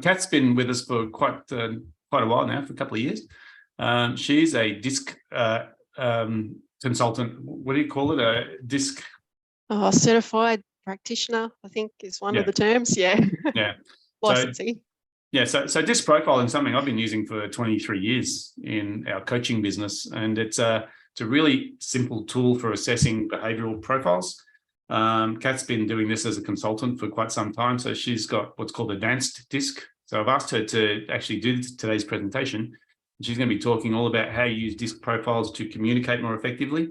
Kath's been with us for quite a while now, for a couple of years. She's a DISC consultant. What do you call it? A DISC? Certified practitioner, I think, is one of the terms. Yeah. Yeah. Licensee. So DISC profiling is something I've been using for 23 years in our coaching business, and it's a really simple tool for assessing behavioural profiles. Kath's been doing this as a consultant for quite some time, so she's got what's called advanced DISC. So I've asked her to actually do today's presentation. She's going to be talking all about how you use DISC profiles to communicate more effectively.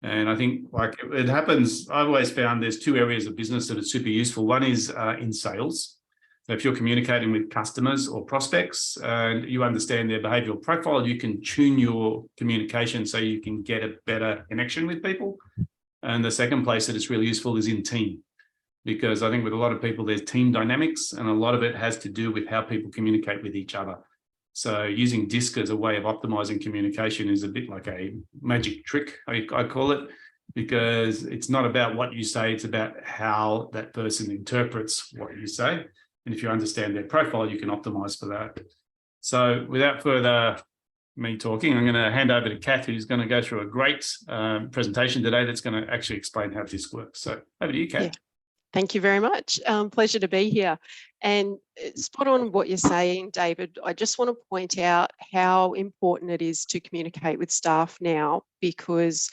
And I think, like it happens, I've always found there's two areas of business that are super useful. One is in sales. So if you're communicating with customers or prospects and you understand their behavioural profile, you can tune your communication so you can get a better connection with people. And the second place that it's really useful is in team, because I think with a lot of people, there's team dynamics, and a lot of it has to do with how people communicate with each other. So using DISC as a way of optimizing communication is a bit like a magic trick, I call it, because it's not about what you say, it's about how that person interprets what you say. And if you understand their profile, you can optimize for that. So without further me talking, I'm going to hand over to Kath, who's going to go through a great presentation today that's going to actually explain how DISC works. So over to you, Kath. Yeah. Thank you very much. Pleasure to be here. And spot on what you're saying, David. I just want to point out how important it is to communicate with staff now, because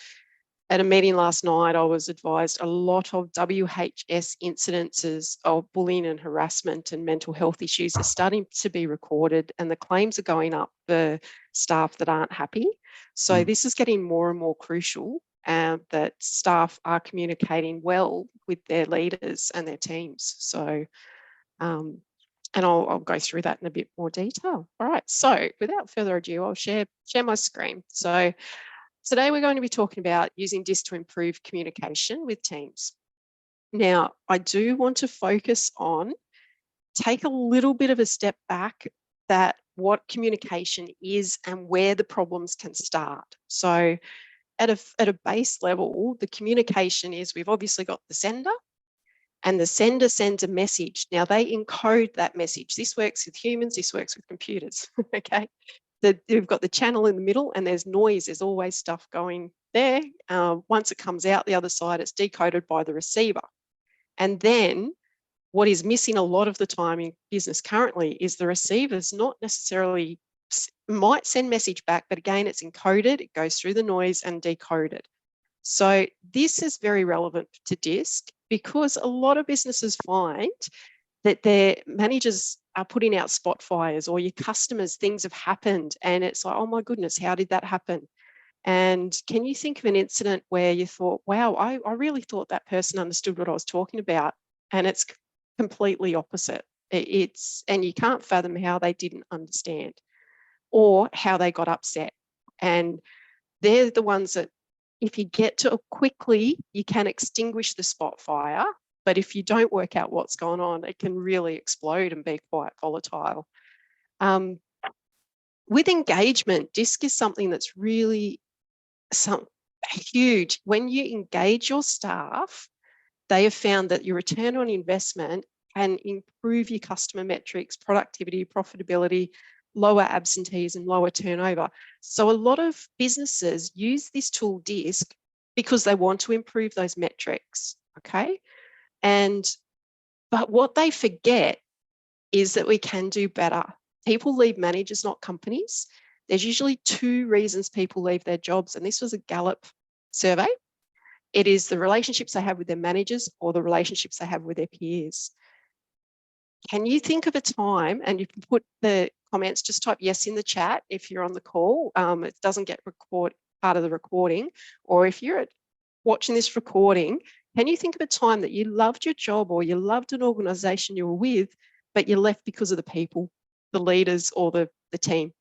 at a meeting last night, I was advised a lot of WHS incidences of bullying and harassment and mental health issues are starting to be recorded, and the claims are going up for staff that aren't happy. So this is getting more and more crucial, that staff are communicating well with their leaders and their teams. So, and I'll go through that in a bit more detail. All right, so without further ado, I'll share my screen. So today we're going to be talking about using DISC to improve communication with teams. Now, I do want to focus on, take a little bit of a step back, that what communication is and where the problems can start. So at a base level, the communication is, we've obviously got the sender, and the sender sends a message. Now they encode that message. This works with humans, this works with computers, okay? We've got the channel in the middle, and there's noise, there's always stuff going there. Once it comes out the other side, it's decoded by the receiver. And then what is missing a lot of the time in business currently is the receiver's not necessarily, might send message back, but again, it's encoded, it goes through the noise and decoded. So this is very relevant to DISC, because a lot of businesses find that their managers are putting out spot fires, or your customers, things have happened and it's like, oh my goodness, how did that happen? And can you think of an incident where you thought, wow, I really thought that person understood what I was talking about, and it's completely opposite. And you can't fathom how they didn't understand or how they got upset. And they're the ones that, if you get to it quickly, you can extinguish the spot fire. But if you don't work out what's going on, it can really explode and be quite volatile. With engagement, DISC is something that's really huge. When you engage your staff, they have found that your return on investment can improve your customer metrics, productivity, profitability, lower absenteeism, lower turnover. So a lot of businesses use this tool DISC because they want to improve those metrics, okay? But what they forget is that we can do better. People leave managers, not companies. There's usually 2 reasons people leave their jobs, and this was a Gallup survey. It is the relationships they have with their managers or the relationships they have with their peers. Can you think of a time, and you can put the comments, just type yes in the chat if you're on the call. It doesn't get part of the recording. Or if you're watching this recording, can you think of a time that you loved your job or you loved an organisation you were with, but you left because of the people, the leaders or the team?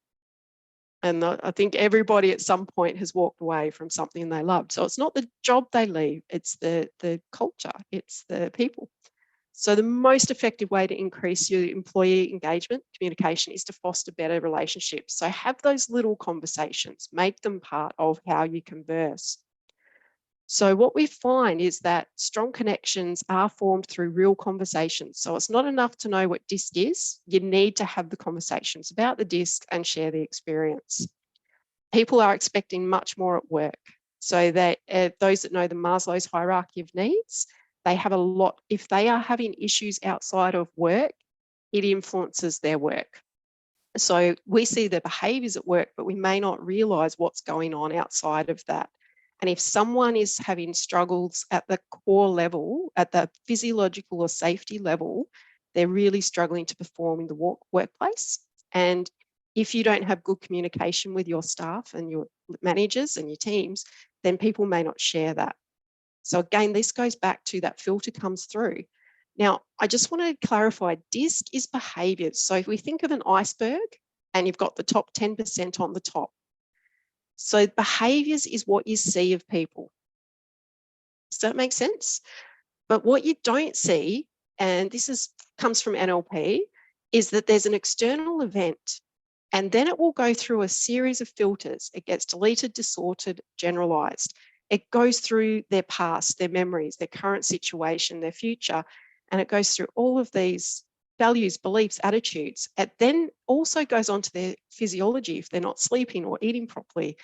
And I think everybody at some point has walked away from something they loved. So it's not the job they leave, it's the culture, it's the people. So the most effective way to increase your employee engagement, communication, is to foster better relationships. So have those little conversations, make them part of how you converse. So what we find is that strong connections are formed through real conversations. So it's not enough to know what DISC is. You need to have the conversations about the DISC and share the experience. People are expecting much more at work. So that those that know the Maslow's hierarchy of needs, they have a lot. If they are having issues outside of work, it influences their work. So we see the behaviours at work, but we may not realise what's going on outside of that. And if someone is having struggles at the core level, at the physiological or safety level, they're really struggling to perform in the workplace. And if you don't have good communication with your staff and your managers and your teams, then people may not share that. So again, this goes back to that filter comes through. Now, I just want to clarify, DISC is behaviours. So if we think of an iceberg and you've got the top 10% on the top, so behaviours is what you see of people. Does that make sense? But what you don't see, and this comes from NLP, is that there's an external event, and then it will go through a series of filters. It gets deleted, distorted, generalised. It goes through their past, their memories, their current situation, their future, and it goes through all of these values, beliefs, attitudes. It then also goes on to their physiology if they're not sleeping or eating properly,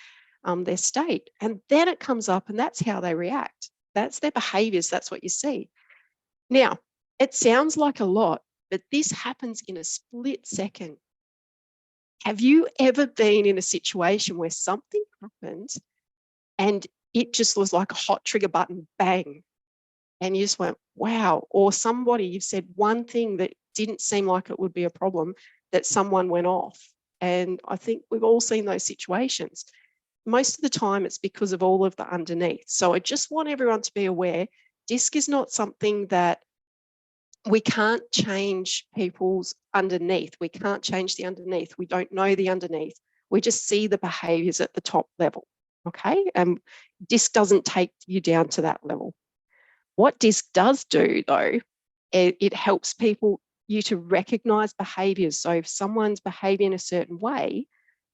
their state. And then it comes up and that's how they react. That's their behaviours. That's what you see. Now, it sounds like a lot, but this happens in a split second. Have you ever been in a situation where something happened and it just was like a hot trigger button, bang, and you just went, wow, or somebody, you've said one thing that didn't seem like it would be a problem, that someone went off. And I think we've all seen those situations. Most of the time it's because of all of the underneath. So I just want everyone to be aware, DISC is not something that we can't change people's underneath. We can't change the underneath. We don't know the underneath. We just see the behaviours at the top level, okay? And DISC doesn't take you down to that level. What DISC does do, though, it helps you to recognise behaviours. So if someone's behaving in a certain way,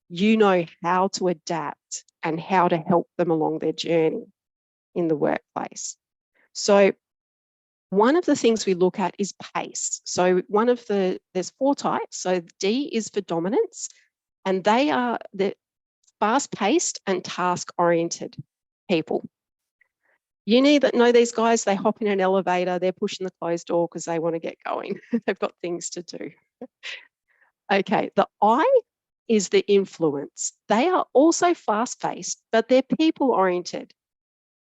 you know how to adapt and how to help them along their journey in the workplace. So one of the things we look at is pace. So there's 4 types. So D is for dominance, and they are the fast-paced and task-oriented people. You need to know these guys, they hop in an elevator, they're pushing the closed door because they want to get going. They've got things to do. Okay, the I is the influence. They are also fast-paced, but they're people-oriented.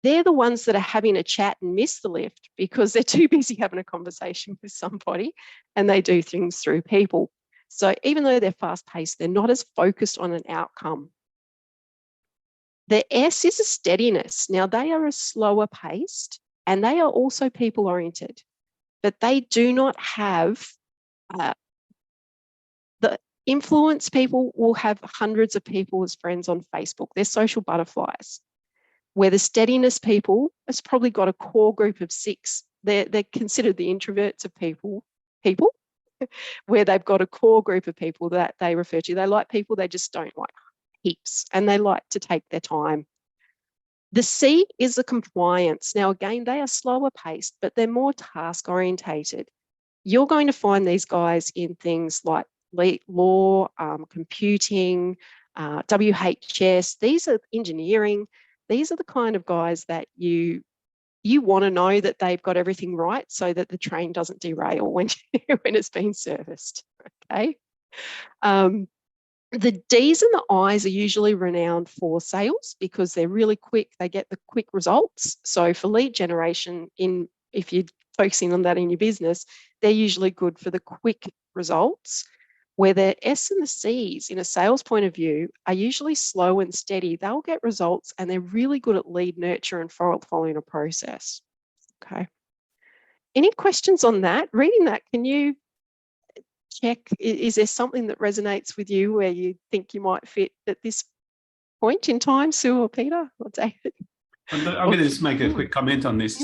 They're the ones that are having a chat and miss the lift because they're too busy having a conversation with somebody, and they do things through people. So even though they're fast-paced, they're not as focused on an outcome. The S is a steadiness. Now, they are a slower paced and they are also people oriented, but they do not have the influence. People will have hundreds of people as friends on Facebook. They're social butterflies. Where the steadiness people, it's probably got a core group of 6. They're considered the introverts of people, where they've got a core group of people that they refer to. They like people, they just don't like heaps, and they like to take their time. The C is the compliance. Now, again, they are slower paced, but they're more task orientated. You're going to find these guys in things like law, computing, WHS. These are engineering. These are the kind of guys that you want to know that they've got everything right so that the train doesn't derail when it's being serviced, okay? The D's and the I's are usually renowned for sales because they're really quick. They get the quick results. So for lead generation, if you're focusing on that in your business, they're usually good for the quick results. Where the S and the C's in a sales point of view are usually slow and steady. They'll get results and they're really good at lead nurture and following a process. Okay. Any questions on that? Reading that, can you check, is there something that resonates with you where you think you might fit at this point in time, Sue or Peter or David? I'm going to just make a quick comment on this.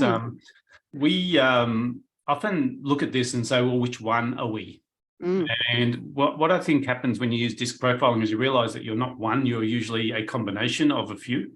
We often look at this and say, well, which one are we? And what I think happens when you use DISC profiling is you realize that you're not one, you're usually a combination of a few.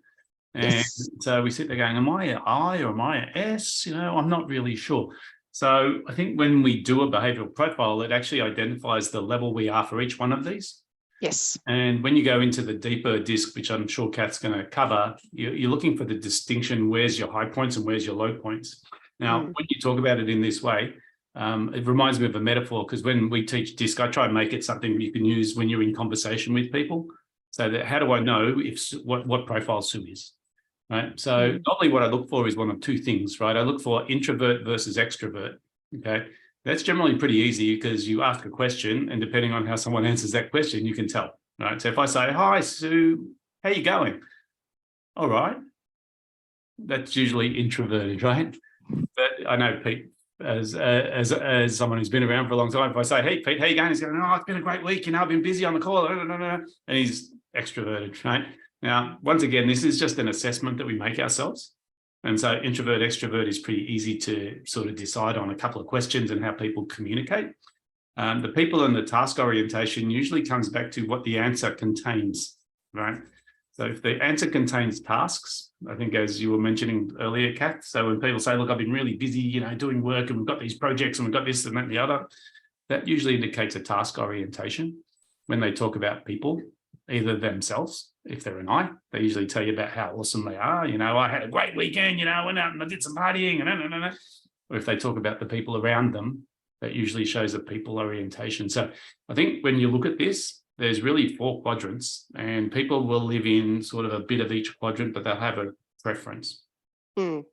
And Yes. so we sit there going, am I an I or am I an S? I'm not really sure. So I think when we do a behavioral profile, it actually identifies the level we are for each one of these. Yes. And when you go into the deeper disc, which I'm sure Kath's going to cover, you're looking for the distinction, where's your high points and where's your low points. Now, when you talk about it in this way, it reminds me of a metaphor, because when we teach disc, I try and make it something you can use when you're in conversation with people. So that, how do I know if what profile Sue is? Right. So normally what I look for is one of two things, right? I look for introvert versus extrovert. Okay. That's generally pretty easy because you ask a question, and depending on how someone answers that question, you can tell. Right. So if I say, "Hi, Sue, how you going?" All right. That's usually introverted, right? But I know Pete, as someone who's been around for a long time, if I say, "Hey, Pete, how you going?" He's going, "Oh, it's been a great week. I've been busy on the call," and he's extroverted, right? Now, once again, this is just an assessment that we make ourselves. And so introvert, extrovert is pretty easy to sort of decide on a couple of questions and how people communicate. The people and the task orientation usually comes back to what the answer contains, right? So if the answer contains tasks, I think as you were mentioning earlier, Kath, so when people say, look, I've been really busy, doing work, and we've got these projects and we've got this and that and the other, that usually indicates a task orientation. When they talk about people, either themselves, if they're an I, they usually tell you about how awesome they are. I had a great weekend, I went out and I did some partying, and or if they talk about the people around them, that usually shows a people orientation. So I think when you look at this, there's really 4 quadrants, and people will live in sort of a bit of each quadrant, but they'll have a preference. Making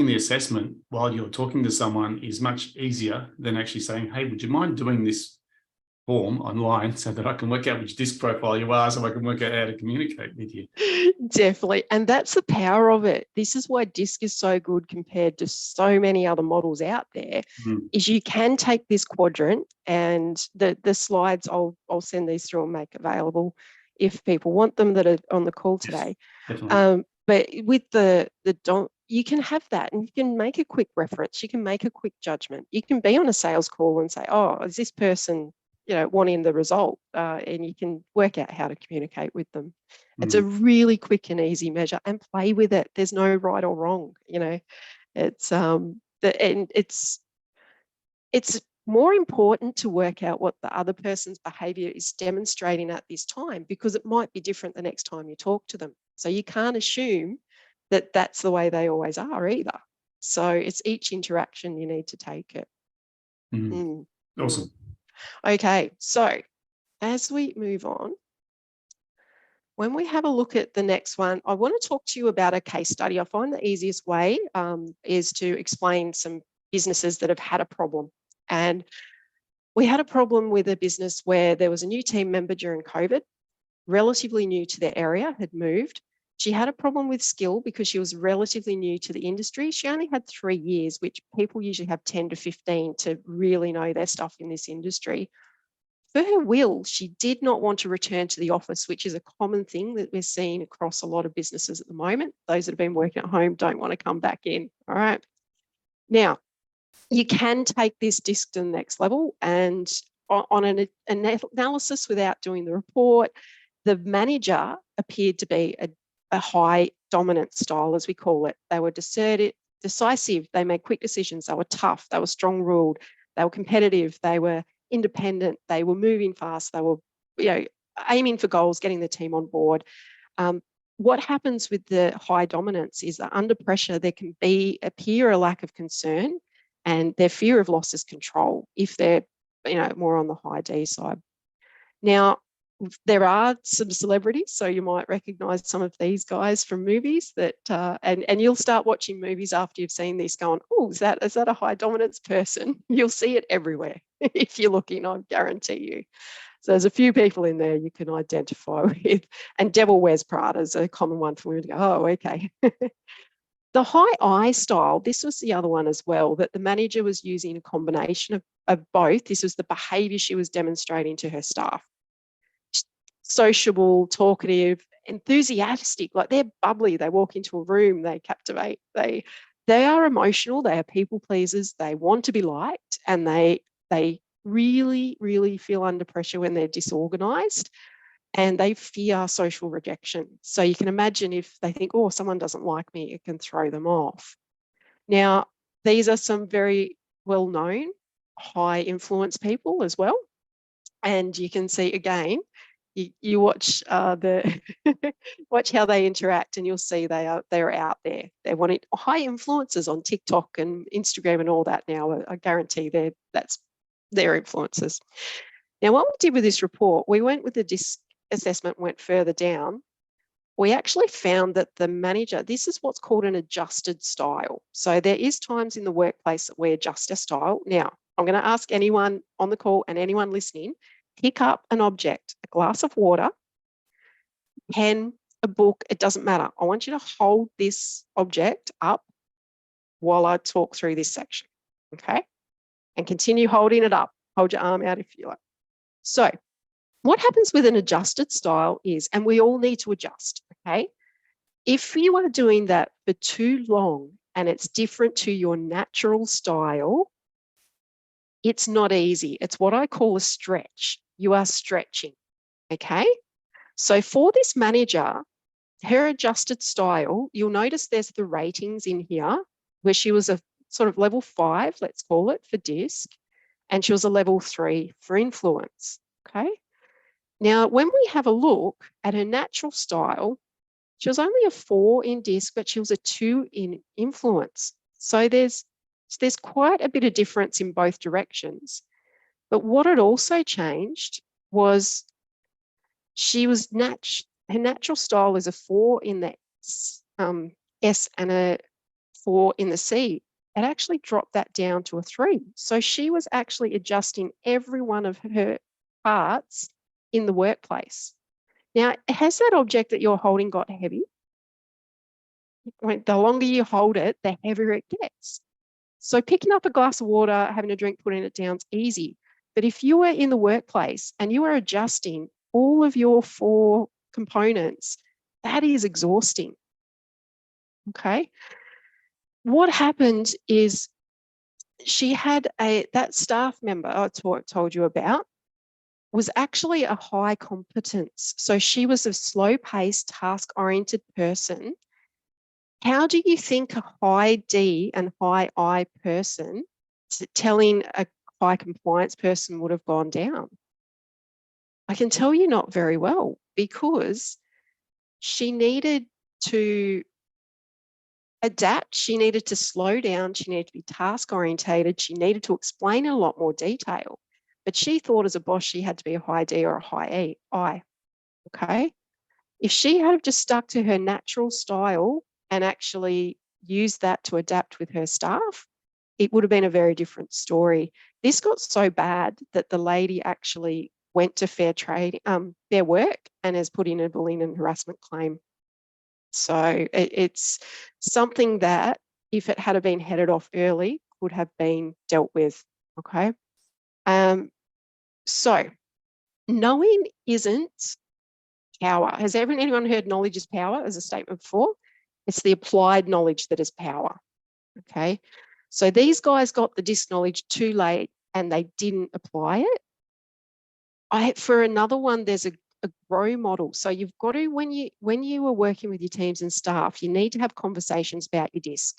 the assessment while you're talking to someone is much easier than actually saying, hey, would you mind doing this form online so that I can work out which disc profile you are, so I can work out how to communicate with you. Definitely. And that's the power of it. This is why DISC is so good compared to so many other models out there, is you can take this quadrant, and the slides, I'll send these through and make available if people want them that are on the call today. Yes, but with the you can have that, and you can make a quick reference. You can make a quick judgment. You can be on a sales call and say, oh, is this person wanting the result, and you can work out how to communicate with them. It's a really quick and easy measure, and play with it. There's no right or wrong. It's it's more important to work out what the other person's behavior is demonstrating at this time, because it might be different the next time you talk to them. So you can't assume that that's the way they always are either. So it's each interaction you need to take it. Awesome. Okay, so as we move on, when we have a look at the next one, I want to talk to you about a case study. I find the easiest way is to explain some businesses that have had a problem. And we had a problem with a business where there was a new team member during COVID, relatively new to their area, had moved. She had a problem with skill because she was relatively new to the industry. She only had 3 years, which people usually have 10 to 15 to really know their stuff in this industry. For her will, she did not want to return to the office, which is a common thing that we're seeing across a lot of businesses at the moment. Those that have been working at home don't want to come back in. All right. Now, you can take this DISC to the next level, and on an analysis without doing the report, the manager appeared to be a high dominant style, as we call it. They were decisive, they made quick decisions, they were tough, they were strong-willed, they were competitive, they were independent, they were moving fast, they were aiming for goals, getting the team on board. What happens with the high dominance is that under pressure, there can appear a lack of concern, and their fear of loss is control if they're more on the high D side. Now, there are some celebrities, so you might recognize some of these guys from movies that, and you'll start watching movies after you've seen this going, oh, is that a high dominance person? You'll see it everywhere if you're looking, I guarantee you. So there's a few people in there you can identify with, and Devil Wears Prada is a common one for women to go, oh, okay. The high I style, this was the other one as well, that the manager was using a combination of both. This was the behavior she was demonstrating to her staff. Sociable, talkative, enthusiastic, like they're bubbly. They walk into a room, they captivate. They are emotional, they are people pleasers, they want to be liked, and they really, really feel under pressure when they're disorganized. and they fear social rejection. So you can imagine if they think, oh, someone doesn't like me, it can throw them off. Now, these are some very well-known high influence people as well. And you can see again, you watch watch how they interact, and you'll see they're out there. They're wanting high influencers on TikTok and Instagram and all that now. I guarantee that's their influencers. Now, what we did with this report, we went with the DISC assessment, went further down. We actually found that the manager, this is what's called an adjusted style. So there is times in the workplace that we adjust our style. Now, I'm going to ask anyone on the call and anyone listening, pick up an object, a glass of water, pen, a book, it doesn't matter. I want you to hold this object up while I talk through this section, okay? And continue holding it up. Hold your arm out if you like. So what happens with an adjusted style is, and we all need to adjust, okay? If you are doing that for too long and it's different to your natural style, it's not easy. It's what I call a stretch. You are stretching, okay? So for this manager, her adjusted style, you'll notice there's the ratings in here where she was a sort of level 5, let's call it, for DISC, and she was a level 3 for influence, okay? Now, when we have a look at her natural style, she was only a 4 in DISC, but she was a 2 in influence. So there's quite a bit of difference in both directions. But what had also changed was her natural style is a 4 in the S and a 4 in the C. It actually dropped that down to a 3. So she was actually adjusting every one of her parts in the workplace. Now, has that object that you're holding got heavy? The longer you hold it, the heavier it gets. So picking up a glass of water, having a drink, putting it down is easy. But if you are in the workplace and you are adjusting all of your 4 components, that is exhausting. Okay. What happened is she had that staff member I told you about was actually a high competence. So she was a slow-paced, task-oriented person. How do you think a high D and high I person telling a high compliance person would have gone down? I can tell you not very well, because she needed to adapt, she needed to slow down, she needed to be task-orientated, she needed to explain in a lot more detail. But she thought as a boss she had to be a high D or a high I, okay? If she had just stuck to her natural style and actually used that to adapt with her staff, it would have been a very different story. This got so bad that the lady actually went to Fair Work and has put in a bullying and harassment claim. So it's something that, if it had been headed off early, could have been dealt with, okay? So knowing isn't power. Has anyone heard knowledge is power as a statement before? It's the applied knowledge that is power, okay? So these guys got the DISC knowledge too late and they didn't apply it. For another one, there's a grow model. So you've got to, when you are working with your teams and staff, you need to have conversations about your DISC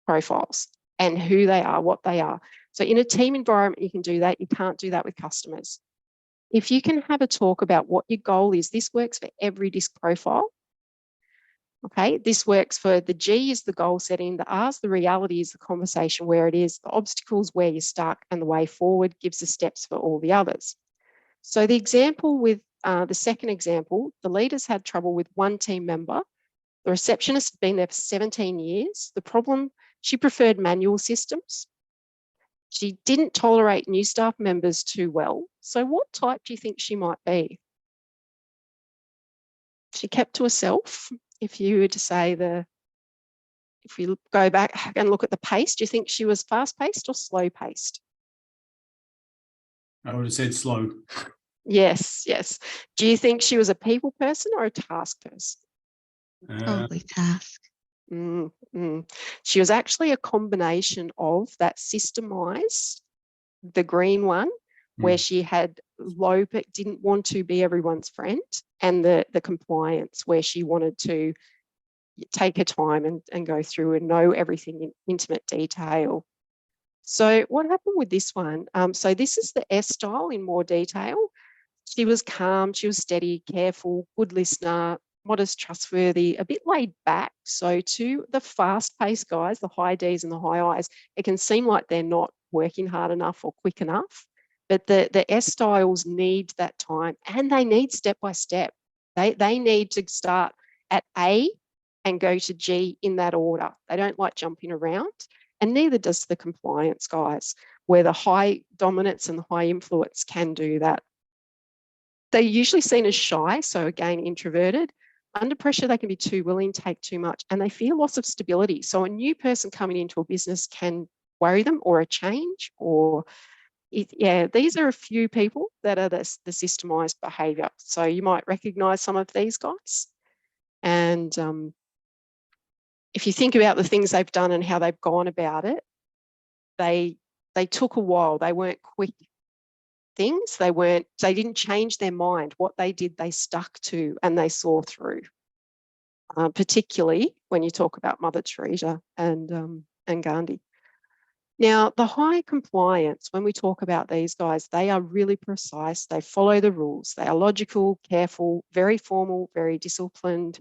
profiles and who they are, what they are. So in a team environment, you can do that. You can't do that with customers. If you can have a talk about what your goal is, this works for every DISC profile. Okay, this works for the G is the goal setting, the R is the reality, is the conversation where it is, the obstacles where you're stuck, and the way forward gives the steps for all the others. So the example with the second example, the leaders had trouble with one team member. The receptionist had been there for 17 years. The problem, she preferred manual systems. She didn't tolerate new staff members too well. So what type do you think she might be? She kept to herself. If you were to say if we go back and look at the pace, do you think she was fast-paced or slow-paced? I would have said slow. Yes, yes. Do you think she was a people person or a task person? Probably task. She was actually a combination of that systemized, the green one, where she had low, but didn't want to be everyone's friend, and the compliance, where she wanted to take her time and go through and know everything in intimate detail. So what happened with this one? So this is the S style in more detail. She was calm, she was steady, careful, good listener, modest, trustworthy, a bit laid back. So to the fast-paced guys, the high Ds and the high Is, it can seem like they're not working hard enough or quick enough. But the S styles need that time, and they need step by step. They need to start at A and go to G in that order. They don't like jumping around, and neither does the compliance guys, where the high dominance and the high influence can do that. They're usually seen as shy, so again, introverted. Under pressure, they can be too willing, take too much, and they fear loss of stability. So a new person coming into a business can worry them, or a change, or these are a few people that are the systemized behavior. So you might recognize some of these guys. And if you think about the things they've done and how they've gone about it, they took a while. They weren't quick things. They didn't change their mind. What they did, they stuck to and they saw through. Particularly when you talk about Mother Teresa and Gandhi. Now, the high compliance, when we talk about these guys, they are really precise. They follow the rules. They are logical, careful, very formal, very disciplined,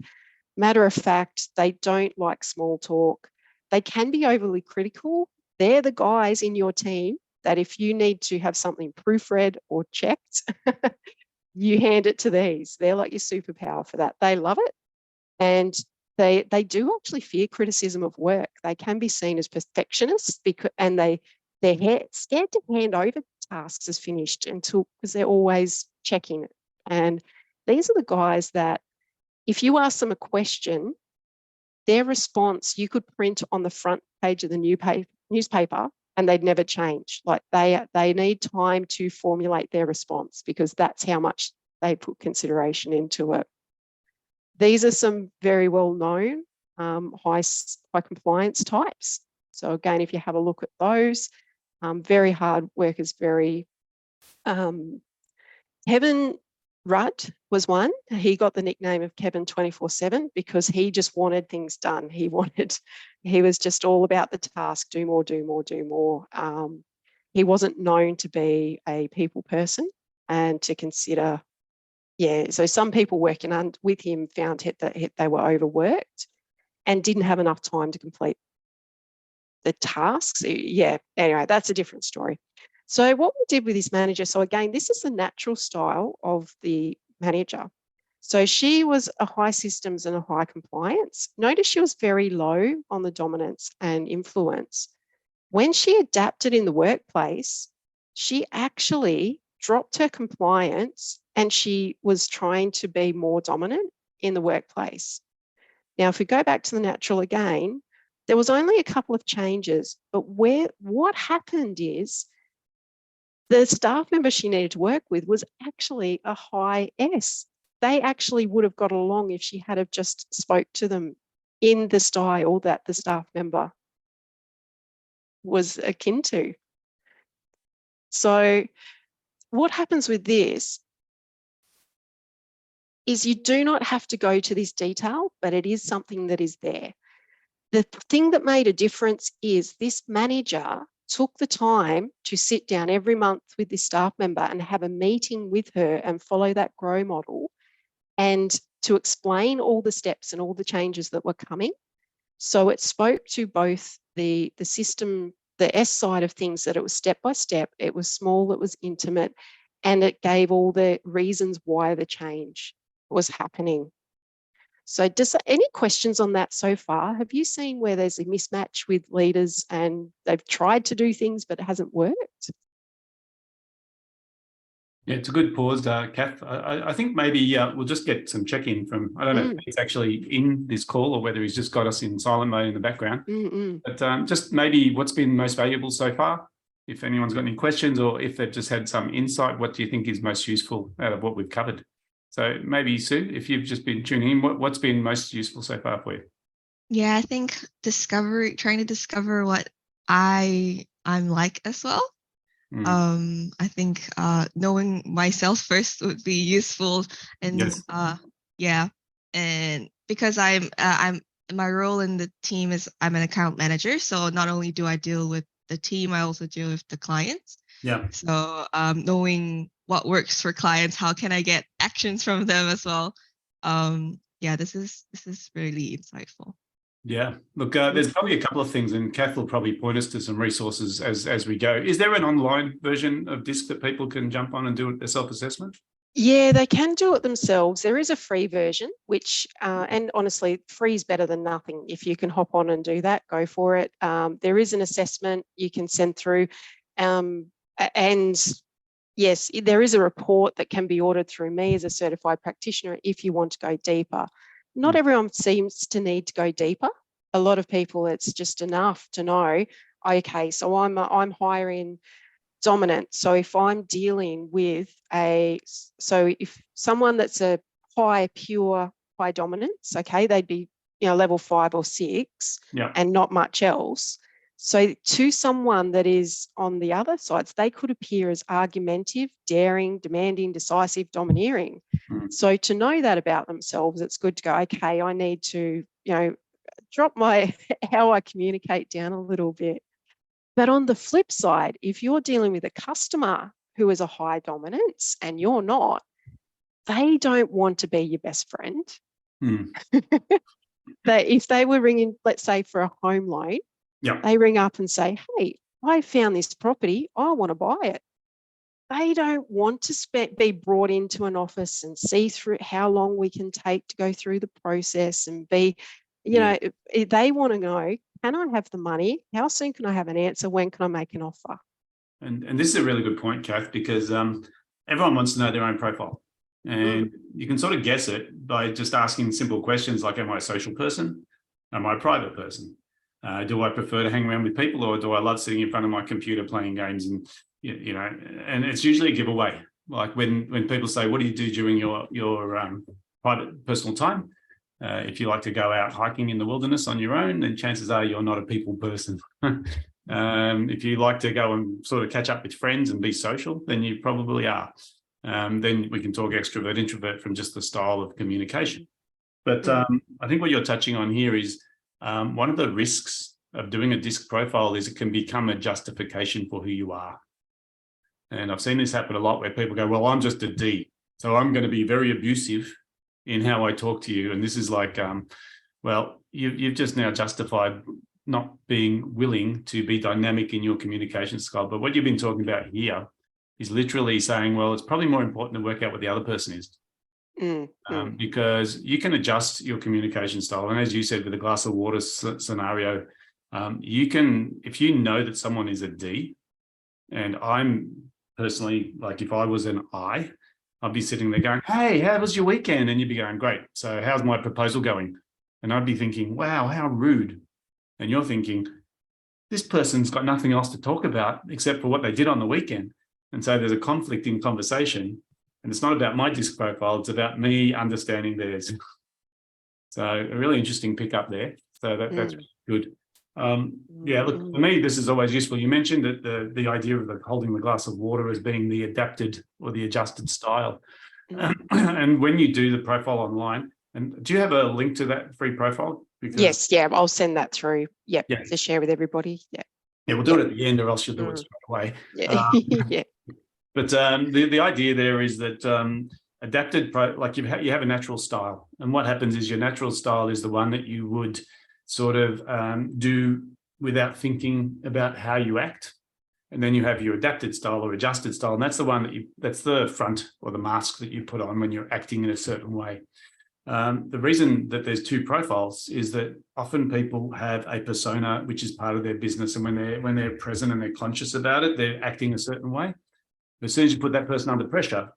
matter of fact. They don't like small talk. They can be overly critical. They're the guys in your team that if you need to have something proofread or checked, you hand it to these. They're like your superpower for that. They love it. And they do actually fear criticism of work. They can be seen as perfectionists and they're scared to hand over tasks as finished because they're always checking it. And these are the guys that if you ask them a question, their response you could print on the front page of the newspaper and they'd never change. Like they need time to formulate their response because that's how much they put consideration into it. These are some very well-known high compliance types. So again, if you have a look at those, very hard workers, very... Kevin Rudd was one. He got the nickname of Kevin 24/7 because he just wanted things done. He was just all about the task, do more, do more, do more. He wasn't known to be a people person and to consider... so some people working with him found that they were overworked and didn't have enough time to complete the tasks. Anyway, that's a different story. So what we did with this manager, so again, this is the natural style of the manager. So she was a high systems and a high compliance. Notice she was very low on the dominance and influence. When she adapted in the workplace, she actually dropped her compliance and she was trying to be more dominant in the workplace. Now, if we go back to the natural again, there was only a couple of changes, but what happened is the staff member she needed to work with was actually a high S. They actually would have got along if she had have just spoke to them in the style that the staff member was akin to. So what happens with this is you do not have to go to this detail, but it is something that is there. The thing that made a difference is this manager took the time to sit down every month with this staff member and have a meeting with her and follow that GROW model and to explain all the steps and all the changes that were coming. So it spoke to both the system, the S side of things, that it was step by step, it was small, it was intimate, and it gave all the reasons why the change was happening. So any questions on that so far? Have you seen where there's a mismatch with leaders and they've tried to do things but it hasn't worked? Yeah, it's a good pause, Kath. I think maybe we'll just get some check-in from, I don't know if he's actually in this call or whether he's just got us in silent mode in the background. But just maybe what's been most valuable so far? If anyone's got any questions or if they've just had some insight, what do you think is most useful out of what we've covered? So maybe, Sue, if you've just been tuning in, what's been most useful so far for you? Yeah, I think trying to discover what I'm like as well. I think knowing myself first would be useful, and Yes. yeah, and because I'm my role in the team is I'm an account manager, so not only do I deal with the team, I also deal with the clients. Yeah. So knowing what works for clients, how can I get actions from them as well? Yeah, this is really insightful. Yeah. Look, there's probably a couple of things, and Kath will probably point us to some resources as we go. Is there an online version of DISC that people can jump on and do a self-assessment? Yeah, they can do it themselves. There is a free version, which, and honestly, free is better than nothing. If you can hop on and do that, go for it. There is an assessment you can send through. And yes, there is a report that can be ordered through me as a certified practitioner if you want to go deeper. Not everyone seems to need to go deeper. A lot of people, it's just enough to know, okay, so I'm higher in dominant. So if I'm dealing with if someone that's a pure high dominance, okay, they'd be, level 5 or 6 Yeah. and not much else. So to someone that is on the other sides, they could appear as argumentative, daring, demanding, decisive, domineering. So to know that about themselves, it's good to go, okay, I need to, drop my how I communicate down a little bit. But on the flip side, if you're dealing with a customer who is a high dominance and you're not, they don't want to be your best friend. If they were ringing, let's say for a home loan, they ring up and say, hey, I found this property, I want to buy it. They don't want to be brought into an office and see through how long we can take to go through the process and be, they want to know, can I have the money? How soon can I have an answer? When can I make an offer? And this is a really good point, Kath, because everyone wants to know their own profile. And you can sort of guess it by just asking simple questions like, am I a social person? Am I a private person? Do I prefer to hang around with people, or do I love sitting in front of my computer playing games? And, and it's usually a giveaway. Like when people say, what do you do during your private personal time? If you like to go out hiking in the wilderness on your own, then chances are you're not a people person. If you like to go and sort of catch up with friends and be social, then you probably are. Then we can talk extrovert, introvert from just the style of communication. But I think what you're touching on here is one of the risks of doing a DISC profile is it can become a justification for who you are. And I've seen this happen a lot where people go, well, I'm just a D, so I'm going to be very abusive in how I talk to you. And this is like, well, you've just now justified not being willing to be dynamic in your communication style. But what you've been talking about here is literally saying, well, it's probably more important to work out what the other person is. Because you can adjust your communication style. And as you said, with the glass of water scenario, you can, if you know that someone is a D, and I'm personally, like if I was an I, I'd be sitting there going, hey, how was your weekend? And you'd be going, great. So how's my proposal going? And I'd be thinking, wow, how rude. And you're thinking, this person's got nothing else to talk about except for what they did on the weekend. And so there's a conflict in conversation. And it's not about my DISC profile, it's about me understanding theirs. So a really interesting pickup there. So that's good. Yeah, look, for me, this is always useful. You mentioned that the idea of holding the glass of water as being the adapted or the adjusted style. And when you do the profile online, and do you have a link to that free profile? Yes, I'll send that through. To share with everybody. Yeah, we'll do it at the end, or else you'll do it straight away. Yeah. But the idea there is that adapted, like you have a natural style, and what happens is your natural style is the one that you would sort of do without thinking about how you act. And then you have your adapted style or adjusted style, and that's the one that's the front or the mask that you put on when you're acting in a certain way. The reason that there's two profiles is that often people have a persona which is part of their business, and when they're present and they're conscious about it, they're acting a certain way. But as soon as you put that person under pressure,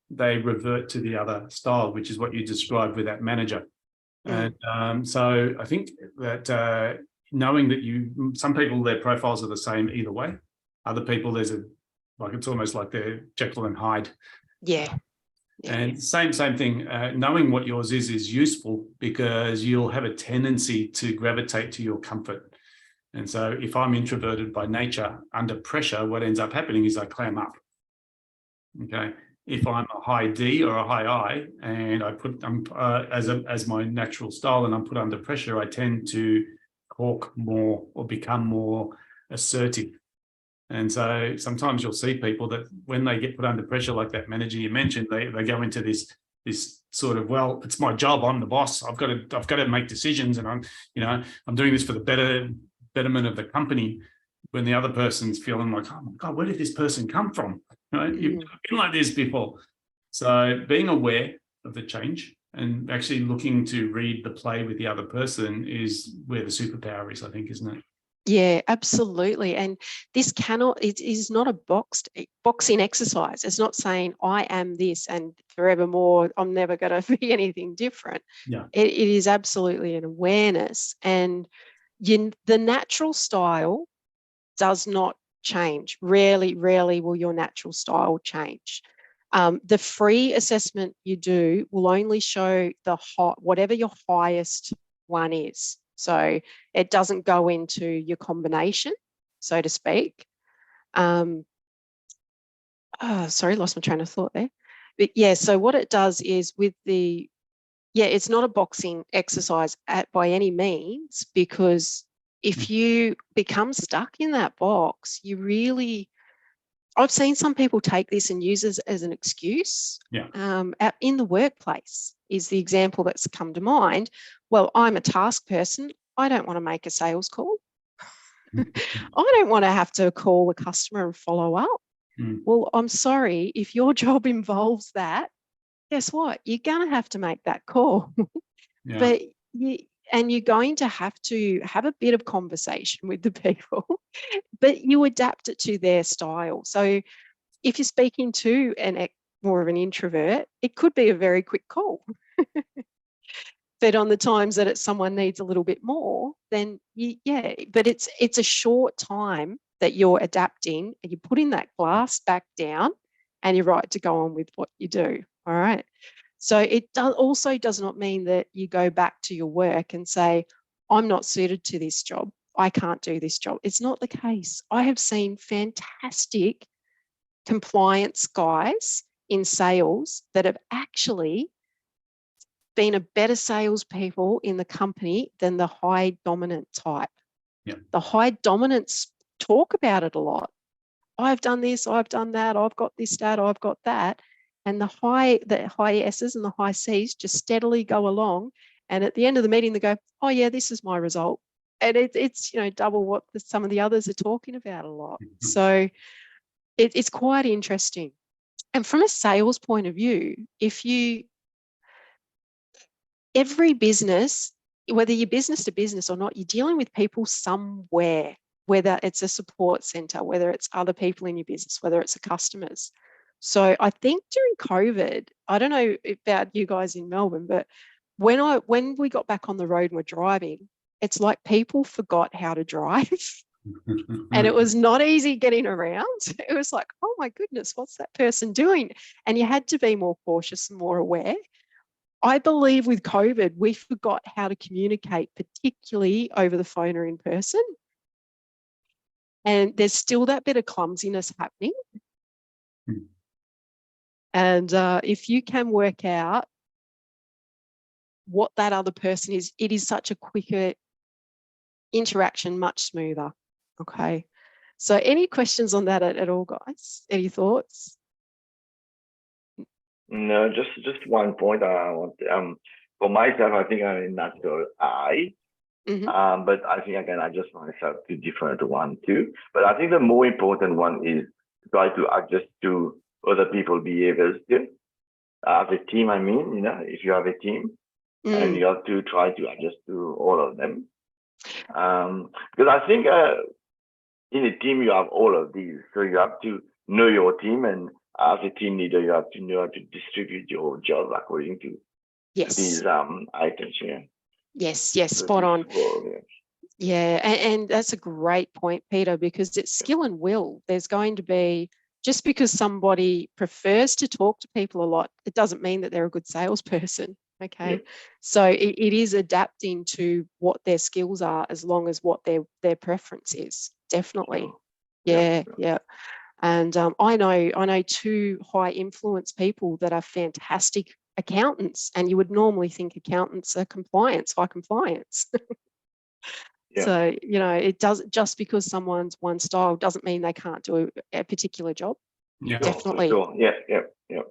they revert to the other style, which is what you described with that manager. And so I think that knowing that some people, their profiles are the same either way. Other people, it's almost like they're Jekyll and Hyde. And same thing, knowing what yours is useful, because you'll have a tendency to gravitate to your comfort. And so if I'm introverted by nature, under pressure, what ends up happening is I clam up. Okay. If I'm a high D or a high I, and I put as my natural style, and I'm put under pressure, I tend to talk more or become more assertive. And so sometimes you'll see people that when they get put under pressure, like that manager you mentioned, they go into this sort of, well, it's my job, I'm the boss, I've got to make decisions, and I'm doing this for the betterment of the company. When the other person's feeling like, oh my God, where did this person come from? Right? You've been like this before. So being aware of the change and actually looking to read the play with the other person is where the superpower is, I think, isn't it? Yeah, absolutely. And it is not a boxing exercise. It's not saying I am this and forevermore, I'm never going to be anything different. Yeah. It is absolutely an awareness. And the natural style does not change. Rarely will your natural style change. The free assessment you do will only show whatever your highest one is. So it doesn't go into your combination, so to speak. Sorry, lost my train of thought there. But yeah, so what it does is it's not a boxing exercise by any means, because if you become stuck in that box, I've seen some people take this and use it as an excuse. Yeah. In the workplace is the example that's come to mind. Well, I'm a task person. I don't want to make a sales call. I don't want to have to call a customer and follow up. Well, I'm sorry, if your job involves that, guess what? You're going to have to make that call. Yeah. But you're going to have a bit of conversation with the people, but you adapt it to their style. So if you're speaking to more of an introvert, it could be a very quick call. But on the times that someone needs a little bit more, then but it's a short time that you're adapting, and you're putting that glass back down, and you're right to go on with what you do. All right. So it also does not mean that you go back to your work and say, I'm not suited to this job, I can't do this job. It's not the case. I have seen fantastic compliance guys in sales that have actually been a better salespeople in the company than the high dominant type. Yeah. The high dominants talk about it a lot. I've done this, I've done that, I've got this, that, I've got that. And the high S's and the high C's just steadily go along. And at the end of the meeting, they go, oh yeah, this is my result. And it's double what some of the others are talking about a lot. Mm-hmm. So it's quite interesting. And from a sales point of view, every business, whether you're business to business or not, you're dealing with people somewhere, whether it's a support center, whether it's other people in your business, whether it's the customers. So I think during COVID, I don't know about you guys in Melbourne, but when we got back on the road and we're driving, it's like people forgot how to drive. And it was not easy getting around. It was like, oh my goodness, what's that person doing? And you had to be more cautious and more aware. I believe with COVID, we forgot how to communicate, particularly over the phone or in person. And there's still that bit of clumsiness happening. And if you can work out what that other person is, it is such a quicker interaction, much smoother. Okay. So any questions on that at all, guys? Any thoughts? No, just one point I want. For myself, I think I'm a natural I. Mm-hmm. But I think I can adjust myself to different one too. But I think the more important one is to try to adjust to other people's behaviors too. As a team, I mean, if you have a team, and you have to try to adjust to all of them. Because I think in a team you have all of these, so you have to know your team, and as a team leader, you have to know how to distribute your job according to these items. Yeah. Yes, spot on. Yeah, and that's a great point, Peter, because it's skill and will. There's going to be, just because somebody prefers to talk to people a lot, it doesn't mean that they're a good salesperson. Okay. Yeah. So it is adapting to what their skills are, as long as what their preference is. Definitely. Sure. Yeah, Yeah. yeah. And I know two high influence people that are fantastic accountants, and you would normally think accountants are high compliance. Yeah. So, it does, just because someone's one style doesn't mean they can't do a particular job. Yeah. Sure, Definitely. Sure. Yeah. Yeah. Yeah.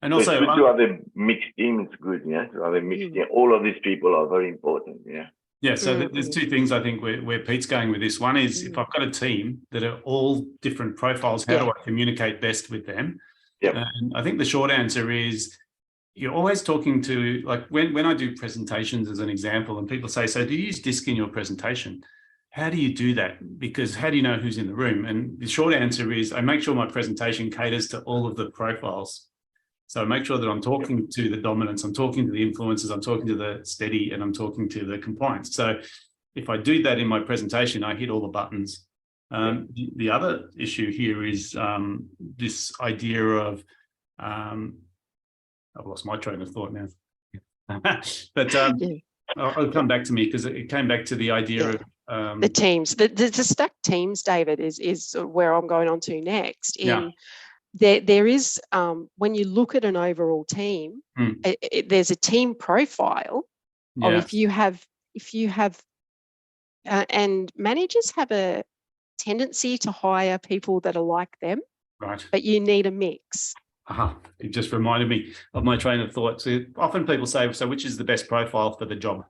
And So it's also, good to have a mixed team. It's good, yeah. To have a mixed team. All of these people are very important. Yeah. yeah, so there's two things I think where Pete's going with this. One is, if I've got a team that are all different profiles, how do I communicate best with them? Yeah. And I think the short answer is, you're always talking to, like when I do presentations as an example, and people say, so do you use DISC in your presentation? How do you do that? Because how do you know who's in the room? And the short answer is, I make sure my presentation caters to all of the profiles. So I make sure that I'm talking to the dominants, I'm talking to the influencers, I'm talking to the steady, and I'm talking to the compliance. So if I do that in my presentation, I hit all the buttons. The other issue here is this idea of, I've lost my train of thought now. But I'll come back to me, because it came back to the idea of the teams, the stacked teams, David, is where I'm going on to next. There is, when you look at an overall team, there's a team profile of if you have, and managers have a tendency to hire people that are like them, right. but you need a mix. It just reminded me of my train of thought. So often people say, so which is the best profile for the job?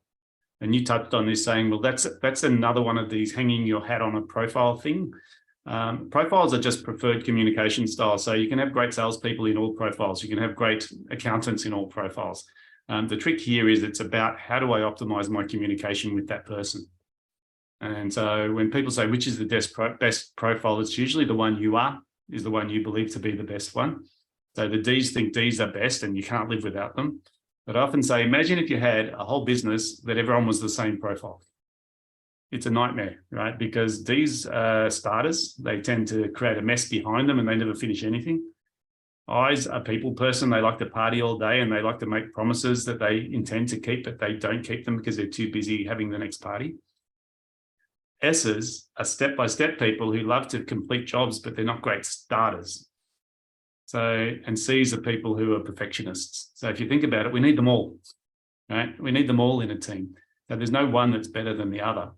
And you touched on this, saying, well, that's another one of these hanging your hat on a profile thing. Profiles are just preferred communication styles. So you can have great salespeople in all profiles. You can have great accountants in all profiles. The trick here is, it's about, how do I optimize my communication with that person? And so when people say, which is the best profile, it's usually the one you are, is the one you believe to be the best one. So the Ds think Ds are best and you can't live without them. But I often say, imagine if you had a whole business that everyone was the same profile. It's a nightmare, right? Because Ds are starters. They tend to create a mess behind them and they never finish anything. Is a people person. They like to party all day and they like to make promises that they intend to keep, but they don't keep them because they're too busy having the next party. S's are step-by-step people who love to complete jobs, but they're not great starters. So, and C's are people who are perfectionists. So if you think about it, we need them all, right? We need them all in a team. So there's no one that's better than the other.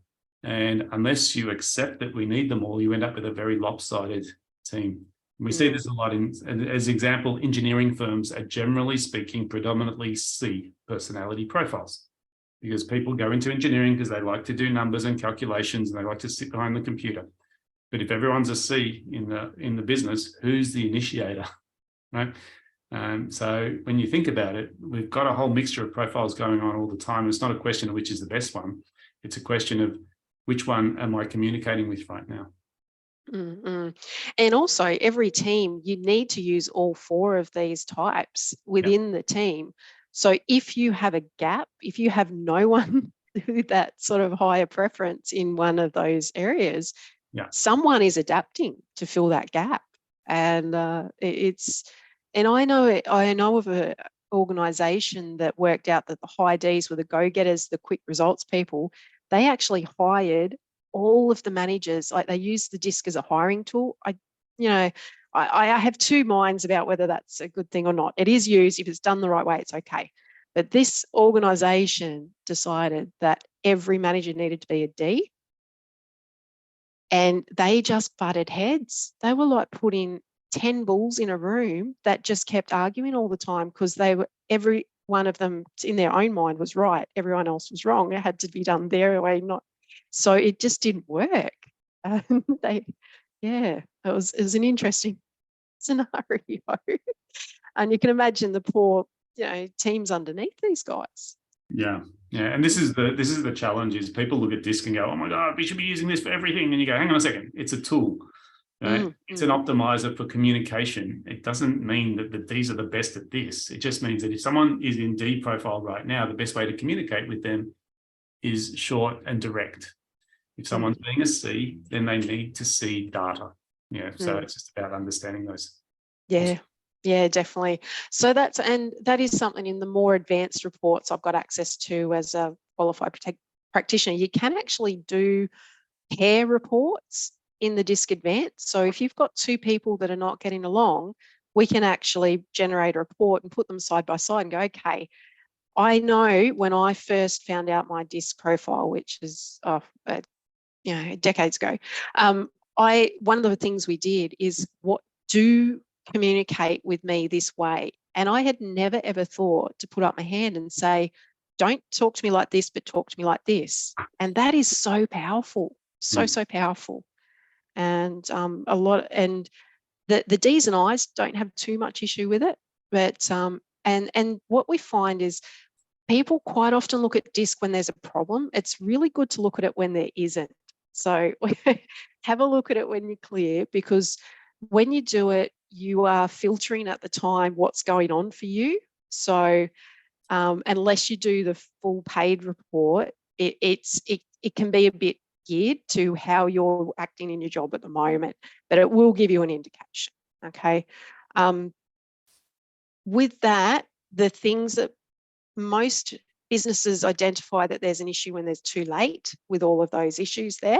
And unless you accept that we need them all, you end up with a very lopsided team. And we see this a lot as example, engineering firms are, generally speaking, predominantly C personality profiles, because people go into engineering because they like to do numbers and calculations and they like to sit behind the computer. But if everyone's a C in the business, who's the initiator, right? So when you think about it, we've got a whole mixture of profiles going on all the time. It's not a question of which is the best one. It's a question of which one am I communicating with right now? And also, every team, you need to use all four of these types within the team. So if you have a gap, if you have no one with that sort of higher preference in one of those areas, someone is adapting to fill that gap. And and I know of an organization that worked out that the high Ds were the go-getters, the quick results people. They actually hired all of the managers, like they use the DISC as a hiring tool. I have two minds about whether that's a good thing or not. It is used. If it's done the right way, it's okay. But this organization decided that every manager needed to be a D, and they just butted heads. They were like putting 10 bulls in a room that just kept arguing all the time, because every one of them in their own mind was right. Everyone else was wrong. It had to be done their way, not. So it just didn't work. It was an interesting scenario. And you can imagine the poor, teams underneath these guys. Yeah. And this is the challenge, is people look at DISC and go, oh my God, we should be using this for everything. And you go, hang on a second, it's a tool. Right? It's an optimizer for communication. It doesn't mean that the Ds are the best at this. It just means that if someone is in D profile right now, the best way to communicate with them is short and direct. If someone's being a C, then they need to see data. So it's just about understanding those. Yeah. Yeah, definitely. So that is something in the more advanced reports I've got access to as a qualified practitioner. You can actually do pair reports in the DISC Advanced. So if you've got two people that are not getting along, we can actually generate a report and put them side by side and go, okay, I know when I first found out my DISC profile, which is decades ago, one of the things we did is communicate with me this way. And I had never ever thought to put up my hand and say, don't talk to me like this, but talk to me like this. And that is so powerful, so powerful. And the D's and I's don't have too much issue with it. But and what we find is people quite often look at DISC when there's a problem. It's really good to look at it when there isn't. So have a look at it when you're clear, because when you do it, you are filtering at the time what's going on for you. So unless you do the full paid report, it can be a bit geared to how you're acting in your job at the moment, but it will give you an indication. Okay. With that, the things that most businesses identify that there's an issue when there's too late with all of those issues there.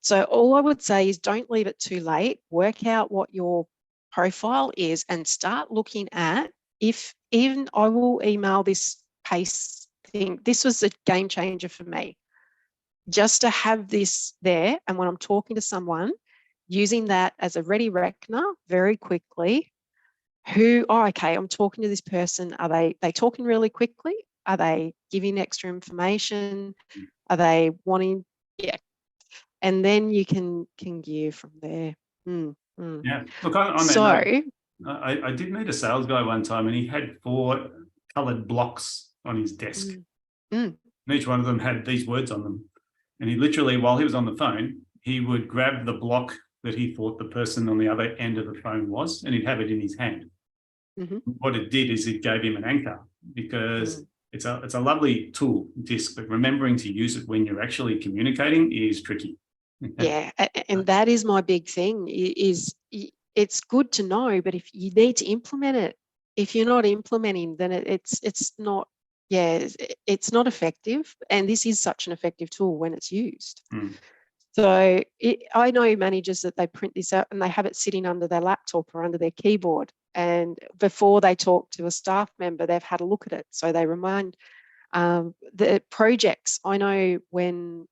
So all I would say is don't leave it too late. Work out what your profile is and start looking at I will email this PACE thing. This was a game changer for me. Just to have this there, and when I'm talking to someone, using that as a ready reckoner very quickly. Okay, I'm talking to this person. Are they talking really quickly? Are they giving extra information? Are they wanting? Yeah. And then you can gear from there. Yeah. Look, on that note, I did meet a sales guy one time, and he had 4 coloured blocks on his desk. And each one of them had these words on them. And he literally, while he was on the phone, he would grab the block that he thought the person on the other end of the phone was, and he'd have it in his hand. What it did is it gave him an anchor, because it's a lovely tool, DISC, but remembering to use it when you're actually communicating is tricky. Yeah, and that is my big thing. Is it's good to know, but if you need to implement it, if you're not implementing, then it's not. Yeah, it's not effective. And this is such an effective tool when it's used. So I know managers that they print this out and they have it sitting under their laptop or under their keyboard. And before they talk to a staff member, they've had a look at it. So they remind the projects. I know when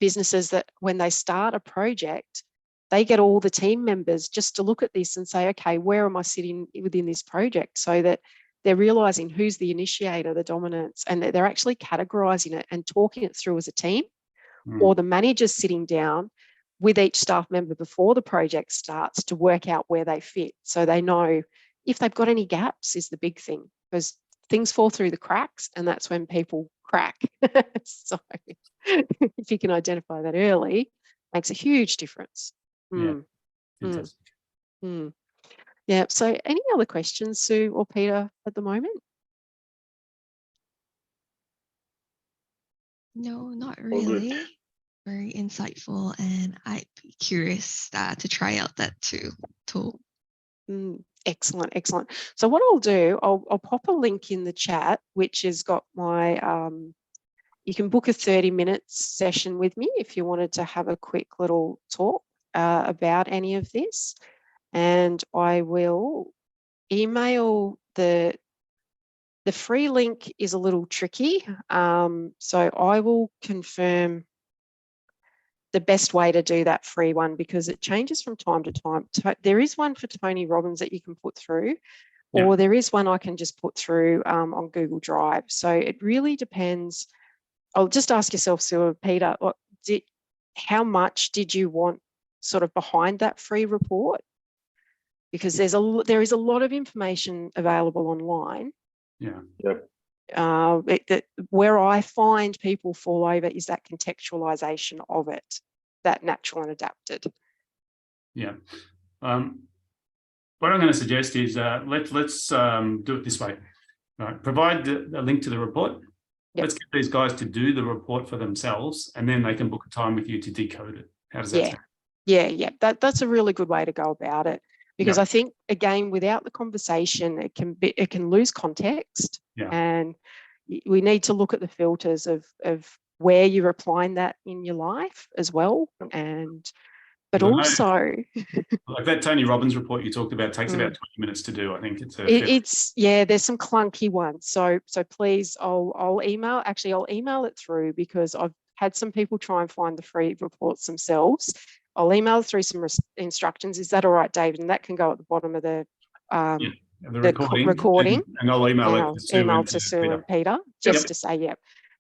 businesses that when they start a project, they get all the team members just to look at this and say, okay, where am I sitting within this project? So that they're realizing who's the initiator, the dominance, and they're actually categorizing it and talking it through as a team. Or the manager's sitting down with each staff member before the project starts to work out where they fit. So they know if they've got any gaps is the big thing, because things fall through the cracks and that's when people crack. So if you can identify that early, makes a huge difference. Yeah. Fantastic. Yeah. So any other questions, Sue or Peter, at the moment? No, not really. Very insightful, and I'd be curious to try out that tool. Excellent. So what I'll do, I'll pop a link in the chat, which has got my, you can book a 30-minute session with me if you wanted to have a quick little talk about any of this. And I will email the free link is a little tricky. So I will confirm the best way to do that free one, because it changes from time to time. There is one for Tony Robbins that you can put through, or there is one I can just put through on Google Drive. So it really depends. I'll just ask yourself, Sue or Peter, how much did you want sort of behind that free report? Because there is a lot of information available online. Where I find people fall over is that contextualization of it, that natural and adapted. Yeah. What I'm going to suggest is let's do it this way. Provide a link to the report. Let's get these guys to do the report for themselves, and then they can book a time with you to decode it. How does that sound? Yeah. That's a really good way to go about it. because I think, again, without the conversation, it can lose context. Yeah. And we need to look at the filters of where you're applying that in your life as well. But also, like that Tony Robbins report you talked about takes about 20 minutes to do. I think there's some clunky ones. So please, I'll email it through, because I've had some people try and find the free reports themselves. I'll email through some instructions. Is that all right, David? And that can go at the bottom of the recording. And I'll email to Sue and Peter just to say,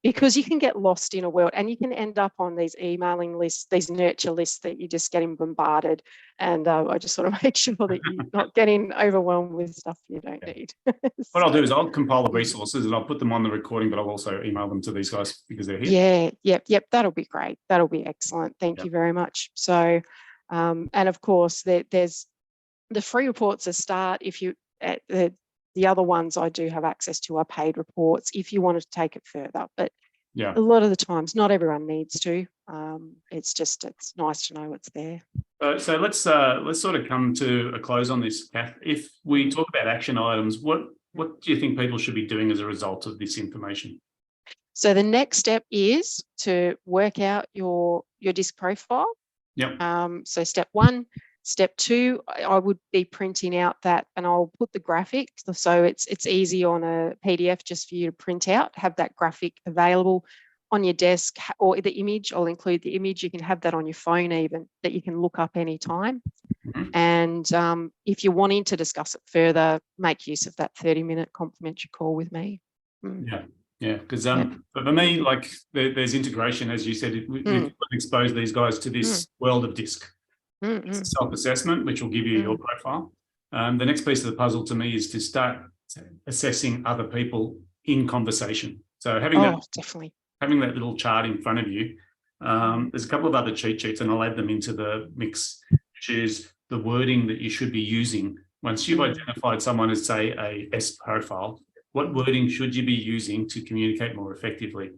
because you can get lost in a world, and you can end up on these emailing lists, these nurture lists that you're just getting bombarded. And I just want to make sure that you're not getting overwhelmed with stuff you don't need. What I'll do is I'll compile the resources and I'll put them on the recording, but I'll also email them to these guys because they're here. Yep. That'll be great. That'll be excellent. Thank you very much. So, and of course, there's the free reports a start. If you the other ones I do have access to are paid reports if you wanted to take it further. But a lot of the times, not everyone needs to. It's nice to know what's there. So let's sort of come to a close on this, Kath. If we talk about action items, what do you think people should be doing as a result of this information? So the next step is to work out your DISC profile. So step 1. Step 2, I would be printing out that, and I'll put the graphic, so it's easy on a PDF just for you to print out, have that graphic available on your desk, or the image. I'll include the image. You can have that on your phone even, that you can look up anytime. And if you're wanting to discuss it further, make use of that 30-minute complimentary call with me. Because but for me, like there's integration, as you said, we've exposed these guys to this world of DISC. It's self-assessment, which will give you your profile. The next piece of the puzzle to me is to start assessing other people in conversation. So having that little chart in front of you, there's a couple of other cheat sheets, and I'll add them into the mix, which is the wording that you should be using. Once you've identified someone as, say, a S profile, what wording should you be using to communicate more effectively?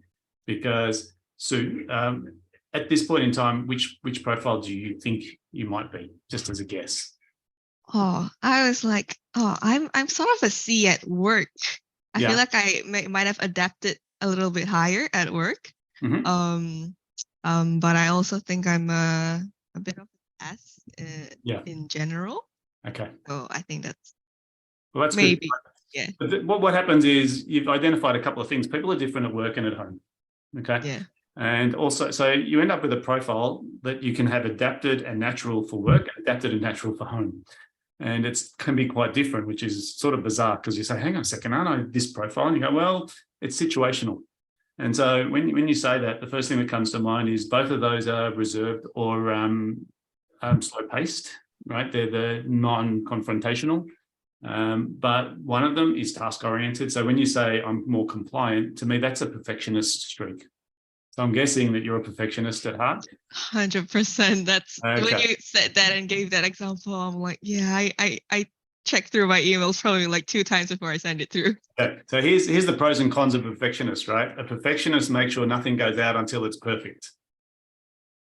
Because, Sue, at this point in time, which profile do you think you might be, just as a guess? I was like, I'm sort of a C at work. I feel like I might have adapted a little bit higher at work. But I also think I'm a bit of an S in general. Okay. So I think that's maybe good. But what happens is you've identified a couple of things. People are different at work and at home. Okay. Yeah. And also, so you end up with a profile that you can have adapted and natural for work, adapted and natural for home. And it can be quite different, which is sort of bizarre, because you say, hang on a second, aren't I this profile? And you go, well, it's situational. And so when you say that, the first thing that comes to mind is both of those are reserved or slow-paced, right? They're the non-confrontational. But one of them is task-oriented. So when you say I'm more compliant, to me, that's a perfectionist streak. So I'm guessing that you're a perfectionist at heart. 100%. That's when you said that and gave that example. I'm like, I check through my emails probably like 2 times before I send it through. Okay. So here's the pros and cons of a perfectionist, right? A perfectionist makes sure nothing goes out until it's perfect.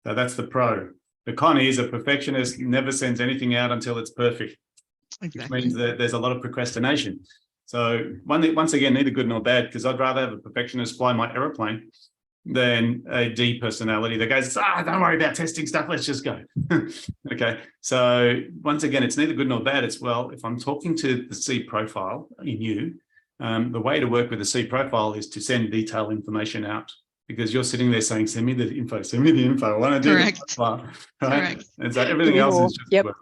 So that's the pro. The con is a perfectionist never sends anything out until it's perfect, which means that there's a lot of procrastination. So once again, neither good nor bad, because I'd rather have a perfectionist fly my aeroplane than a D personality that goes, don't worry about testing stuff, let's just go. Okay, so once again, it's neither good nor bad. It's, well, if I'm talking to the C profile in you, the way to work with the C profile is to send detailed information out, because you're sitting there saying, send me the info, I want to do that. Right? Correct. And so everything else is just work.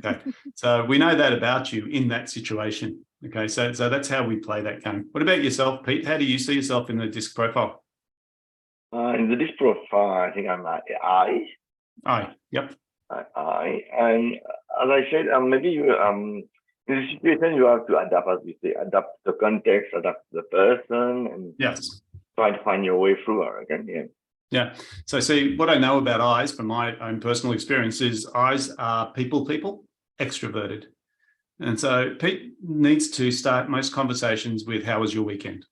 Okay, so we know that about you in that situation. Okay, so that's how we play that game. What about yourself, Pete? How do you see yourself in the DISC profile? In the DISC profile, I think I'm I. Yep. I. And as I said, maybe you in the situation you have to adapt, as we say, adapt the context, adapt the person, and try to find your way through it again. Yeah. So see, what I know about eyes from my own personal experience is eyes are people, extroverted. And so Pete needs to start most conversations with, how was your weekend?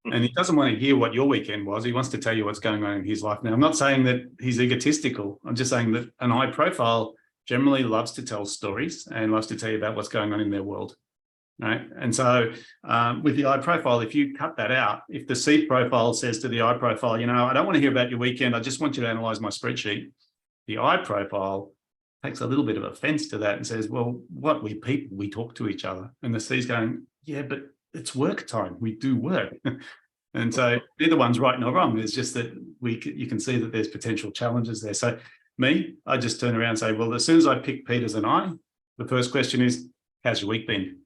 And he doesn't want to hear what your weekend was. He wants to tell you what's going on in his life. Now, I'm not saying that he's egotistical. I'm just saying that an I profile generally loves to tell stories and loves to tell you about what's going on in their world. Right. And so with the I profile, if you cut that out, if the C profile says to the I profile, I don't want to hear about your weekend, I just want you to analyze my spreadsheet. The I profile takes a little bit of offense to that and says, well, what, we people, we talk to each other. And the C's going, yeah, but it's work time. We do work. And so neither one's right nor wrong. It's just that you can see that there's potential challenges there. So I just turn around and say, well, as soon as I pick Pete as an I, the first question is, how's your week been?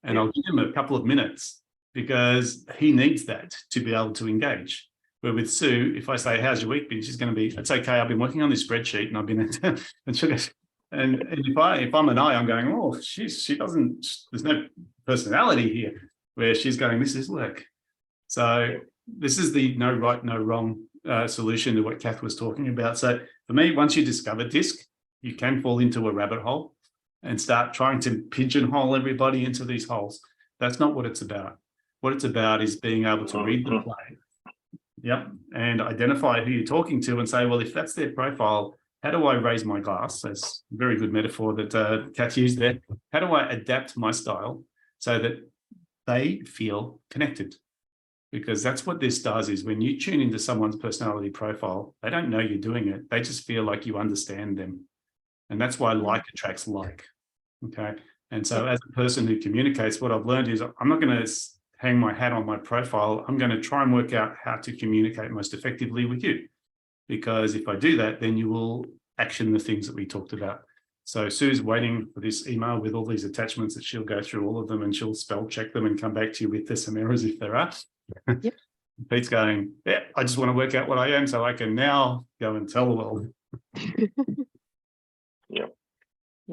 And I'll give him a couple of minutes because he needs that to be able to engage. But with Sue, if I say, how's your week been? She's going to be, it's okay. I've been working on this spreadsheet and I've been, and she'll go, and if I'm an I, I'm going, oh, she doesn't, there's no personality here where she's going, this is work. So this is the no right, no wrong solution to what Kath was talking about. So for me, once you discover DISC, you can fall into a rabbit hole and start trying to pigeonhole everybody into these holes. That's not what it's about. What it's about is being able to read the play, and identify who you're talking to and say, well, if that's their profile, how do I raise my glass? That's a very good metaphor that Kath used there. How do I adapt my style so that they feel connected? Because that's what this does, is when you tune into someone's personality profile, they don't know you're doing it. They just feel like you understand them. And that's why like attracts like, okay? And so as a person who communicates, what I've learned is I'm not going to hang my hat on my profile. I'm going to try and work out how to communicate most effectively with you. Because if I do that, then you will action the things that we talked about. So Sue's waiting for this email with all these attachments that she'll go through all of them and she'll spell check them and come back to you with there's some errors if there are. Yep. Pete's going, yeah, I just want to work out what I am so I can now go and tell the world. Yeah.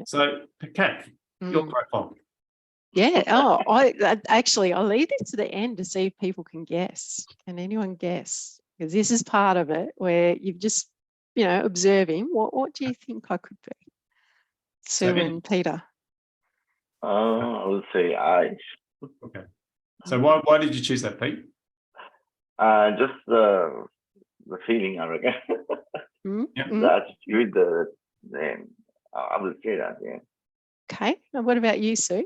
So, Kath, your profile. Yeah. Oh, I'll leave this to the end to see if people can guess. Can anyone guess? Because this is part of it where you've just, observing. What do you think I could be? Sue and Peter. I would say I. Okay. So why did you choose that, Pete? Just the feeling, I reckon. The attitude, I would say that, yeah. Okay. And what about you, Sue?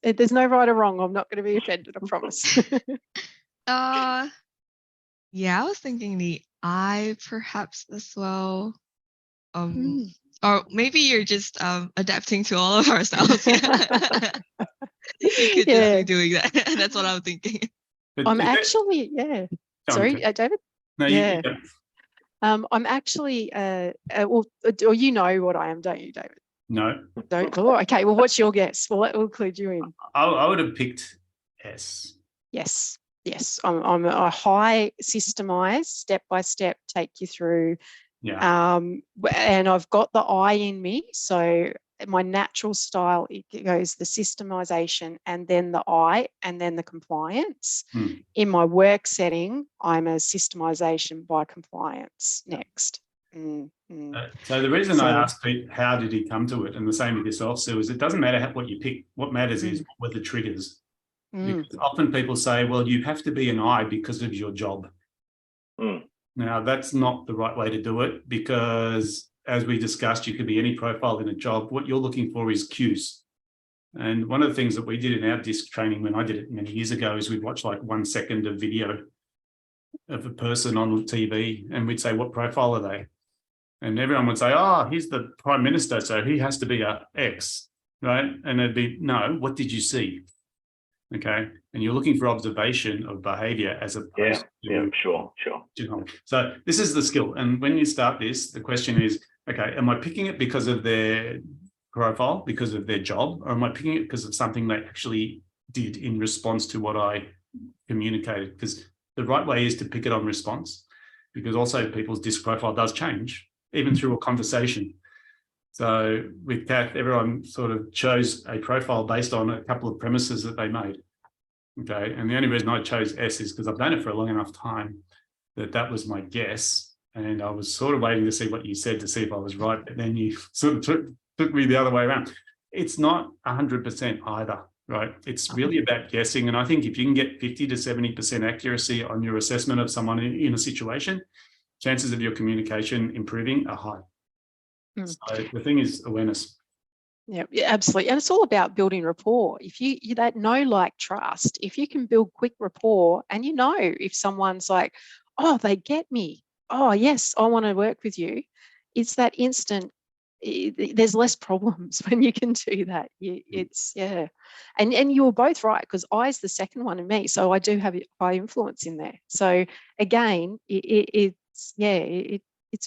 There's no right or wrong. I'm not going to be offended, I promise. Yeah, I was thinking the I perhaps as well. Or maybe you're just adapting to all of ourselves. You could just be doing that. That's what I'm thinking. I'm actually, Sorry, David? No, yeah. I'm actually, or you know what I am, don't you, David? No. Don't. Oh, okay. Well, what's your guess? Well, that will include you in. I would have picked S. Yes. I'm a high systemized, step by step, take you through. Yeah. And I've got the I in me, so my natural style, it goes the systemization and then the I and then the compliance. In my work setting, I'm a systemization by compliance next. So the reason I asked Pete, how did he come to it, and the same with yourself, Sue, is it doesn't matter what you pick. What matters is what were the triggers. Because often people say, well, you have to be an I because of your job. Now, that's not the right way to do it, because as we discussed, you could be any profile in a job. What you're looking for is cues. And one of the things that we did in our DISC training when I did it many years ago is we'd watch like 1 second of video of a person on TV and we'd say, what profile are they? And everyone would say, oh, he's the Prime Minister, so he has to be a X, right? And it'd be, no, what did you see? Okay. And you're looking for observation of behavior as opposed to sure. So this is the skill. And when you start this, the question is, okay, am I picking it because of their profile, because of their job, or am I picking it because of something they actually did in response to what I communicated? Because the right way is to pick it on response, because also people's DISC profile does change, even through a conversation. So with Kath, everyone sort of chose a profile based on a couple of premises that they made. Okay. And the only reason I chose S is because I've done it for a long enough time that was my guess. And I was sort of waiting to see what you said to see if I was right. But then you sort of took me the other way around. It's not 100% either, right? It's really about guessing. And I think if you can get 50 to 70% accuracy on your assessment of someone in a situation, chances of your communication improving are high. So the thing is awareness. Yeah, absolutely. And it's all about building rapport. If you that know, like, trust, if you can build quick rapport and if someone's like, oh, they get me. Oh, yes, I want to work with you. It's that instant. There's less problems when you can do that. And you were both right, because I's the second one in me. So I do have high influence in there. So again, it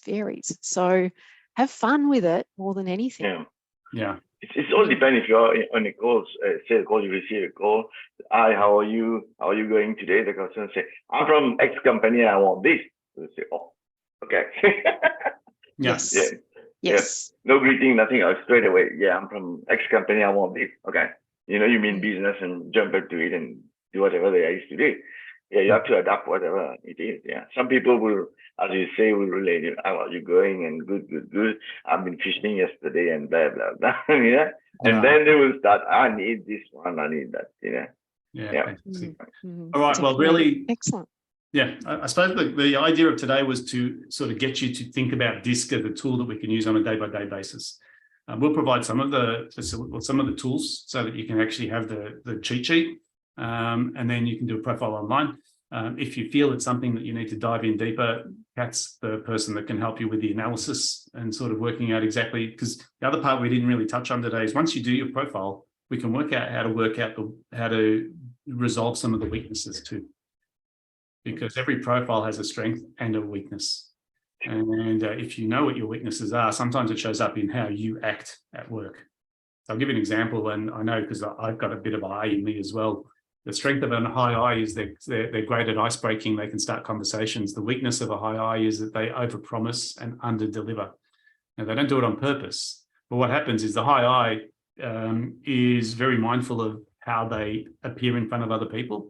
varies. So have fun with it more than anything. Yeah. It's all depends if you're on a call, say a call, you receive a call. Hi, how are you? How are you going today? The customer say, I'm from X company, I want this. You say, oh, okay. Yes. Yes. No greeting, nothing else. Straight away. Yeah, I'm from X company, I want this. Okay. You mean business, and jump into it and do whatever they used to do. Yeah, you have to adapt whatever it is. Yeah. Some people will, as you say, will relate it. How are you going? And good. I've been fishing yesterday and blah, blah, blah. Yeah. And then they will start, I need this one, I need that, Yeah. All right. Well, really excellent. Yeah, I suppose the idea of today was to sort of get you to think about DISC as a tool that we can use on a day-by-day basis. We'll provide some of the tools so that you can actually have the cheat sheet, and then you can do a profile online. If you feel it's something that you need to dive in deeper, Kath's the person that can help you with the analysis and sort of working out exactly, because the other part we didn't really touch on today is once you do your profile, we can work out how to resolve some of the weaknesses too. Because every profile has a strength and a weakness. And if you know what your weaknesses are, sometimes it shows up in how you act at work. So I'll give you an example, and I know because I've got a bit of I in me as well. The strength of a high I is they're great at ice breaking. They can start conversations. The weakness of a high I is that they overpromise and underdeliver. Now, they don't do it on purpose. But what happens is the high I is very mindful of how they appear in front of other people.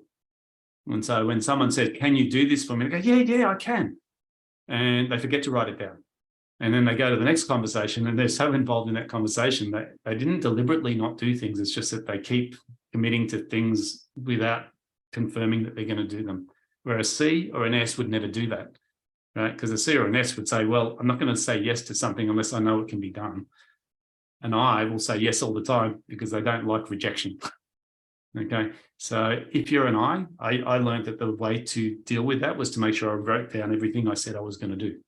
And so when someone says, can you do this for me? They go, yeah, I can. And they forget to write it down. And then they go to the next conversation and they're so involved in that conversation that they didn't deliberately not do things. It's just that they keep committing to things without confirming that they're going to do them. Where a C or an S would never do that, right? Because a C or an S would say, well, I'm not going to say yes to something unless I know it can be done. And I will say yes all the time because they don't like rejection. Okay, so if you're an I learned that the way to deal with that was to make sure I wrote down everything I said I was going to do.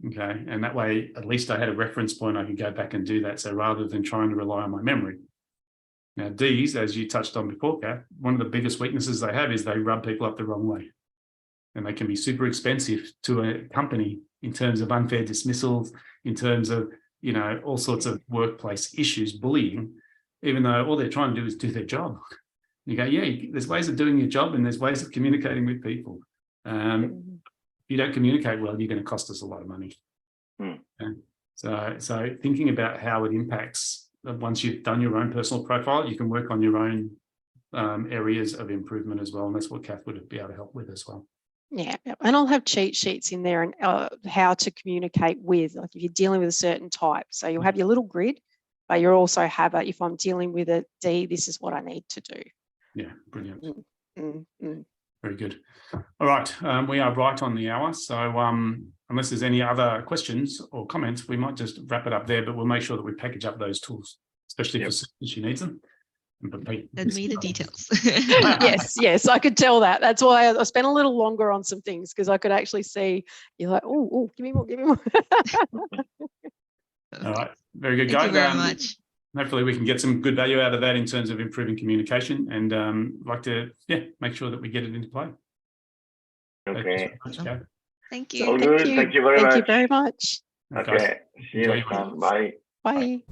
Okay, and that way, at least I had a reference point I could go back and do that. So rather than trying to rely on my memory. Now, D's, as you touched on before, Kath, one of the biggest weaknesses they have is they rub people up the wrong way. And they can be super expensive to a company in terms of unfair dismissals, in terms of, all sorts of workplace issues, bullying, even though all they're trying to do is do their job. You go, yeah, there's ways of doing your job and there's ways of communicating with people. If you don't communicate well, you're going to cost us a lot of money. Okay? So thinking about how it impacts, once you've done your own personal profile, you can work on your own areas of improvement as well. And that's what Kath would be able to help with as well. Yeah, and I'll have cheat sheets in there and how to communicate with, like if you're dealing with a certain type. So you'll have your little grid, but you also have if I'm dealing with a D, this is what I need to do. Yeah, brilliant. Very good. All right, we are right on the hour. So unless there's any other questions or comments, we might just wrap it up there, but we'll make sure that we package up those tools, especially for she needs them. Send me the details. Yes, I could tell that. That's why I spent a little longer on some things, because I could actually see you're like, oh, give me more. All right, very good, guys. Thank you very much. Hopefully we can get some good value out of that in terms of improving communication, and like to make sure that we get it into play. Okay. Thank you. All good. Thank you very much. Thank you very much. Okay. See you next time. Bye. Bye.